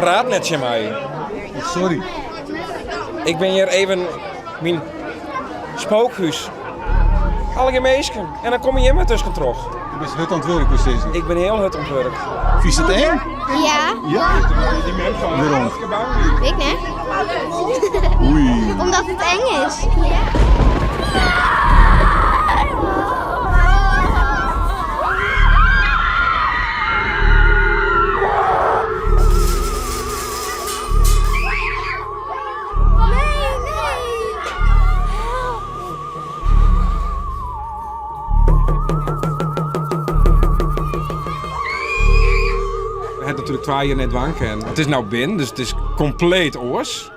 praat net je mij. Sorry. Ik ben hier even mijn spookhuis. Alle meisjes. En dan kom je hier met tussen terug. Je bent het aan het werk precies. Ik ben heel hut ontwerp. Vies het eng? Ja, Ja. Die mensen Waarom? ik net. Oei. Omdat het eng is. We hebben natuurlijk 2 jaar net wanken. En het is nou binnen, dus het is compleet oors.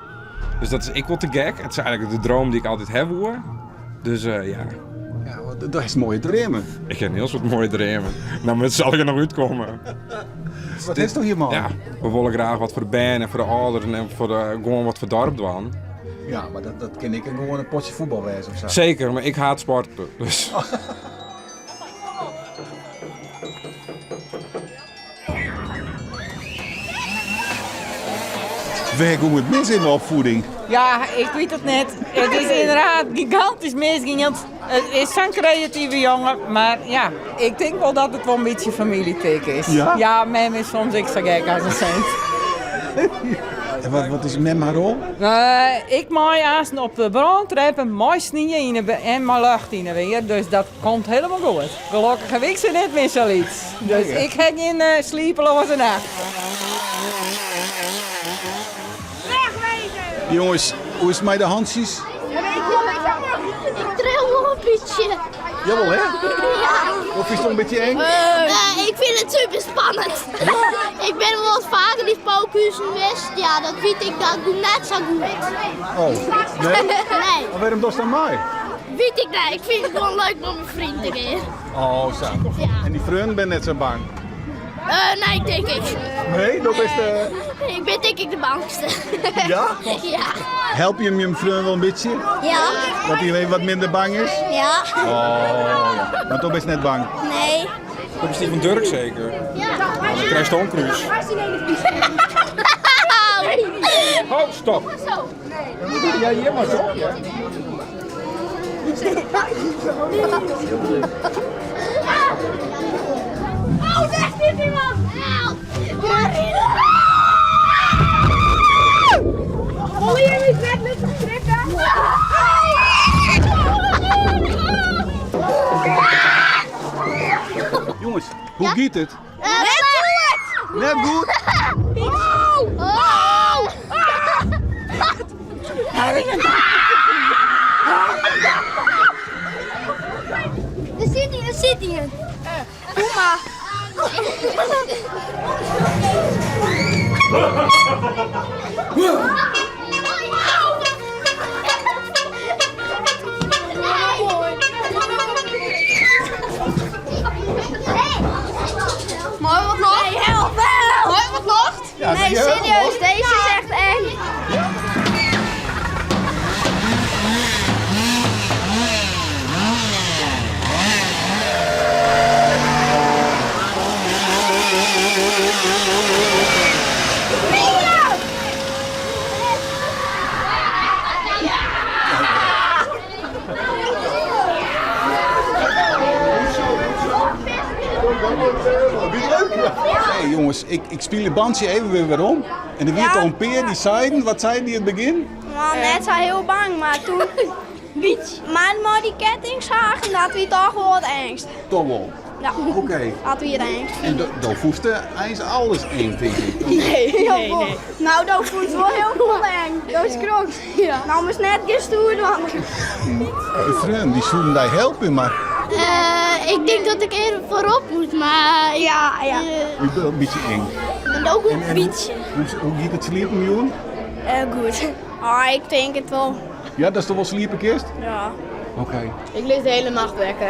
Dus dat is ik wel te gek. Het is eigenlijk de droom die ik altijd heb hoor. Dus ja. Ja, dat is mooie dromen. Ik heb heel soort mooie dromen. Nou, maar het zal er nog uitkomen. Wat is toch hier man? Ja, we willen graag wat voor de band en voor de ouderen en voor de, gewoon wat voor het dorp doen. Ja, maar dat ken ik gewoon een potje voetbal wezen of zo. Zeker, maar ik haat sport. Dus. Werk hoe het mis in de opvoeding. Ja, ik weet het net. Het is inderdaad gigantisch misging. Het is zo'n creatieve jongen, maar ja, ik denk wel dat het wel een beetje familietik is. Ja? Ja, mem is soms ik zo gek als een cent. En wat is met mijn rol? Ik maai aanstaan op de brandtreppen, mooi sneeuw en mijn lucht in weer, dus dat komt helemaal goed. Gelukkig heb ik ze net meer zoiets. Dus ik heb geen sliepeloze nacht. Jongens, hoe is het met de handjes? Ik tril wel een beetje. Jawel hè? Ja. Of is het toch een beetje eng? Ik vind het super spannend. Ik ben wel eens vaker die spookhuizen geweest. Ja, dat weet ik, dat doe net zo goed. Oh, nee? Nee, Maar waarom dat dan mij? weet ik niet. Ik vind het gewoon leuk met mijn vrienden weer. Oh, zo. Ja. En die vriend ben net zo bang? Nee, denk ik. Nee, dat is de... Ik ben denk ik de bangste. Ja? Ja. Help je je vriend wel een beetje? Ja. Dat hij even wat minder bang is? Ja. Oh, ja. Maar toch best net bang. Nee. Dat is die van Dirk zeker. Ja. Dan krijg je omkruis. Oh, stop. Ja, hier maar zo. Ja. Oh, daar zit iemand! Help! Oh, hier is net met de trekken! Jongens, hoe Ja? gaat het? Net goed! Net goed? Oh! Oh! Er zit hier. Doe maar. Mooi wat nog? Nee, help! Mooi wat nog? Ja, Nee, zie je wel? serieus, deze is echt eng. Hey jongens, ik speel het bandje even weer waarom. En er werd toch een peer die zeiden, wat zei die in het begin? Nou, net zo heel bang, maar toen maar die ketting zagen, dat we toch wel het angst. Toch wel. Ja, Oké. dat we het angst. En dat voeste eens alles één, vind ik. Nee. Nou, dat voelt wel heel cool eng. Dat is krok. Ja. Nou, maar net gestoerd, man. De vriend, die zouden mij helpen, maar Ik denk dat ik even voorop moet, maar ja. ik ben een beetje eng. En ook een En beetje. hoe gaat het sliepen, Joen? Goed. Ah, ik denk het wel. Ja, dat is toch wel sliepenkist? Ja. Oké. Ik lig de hele nacht wekken.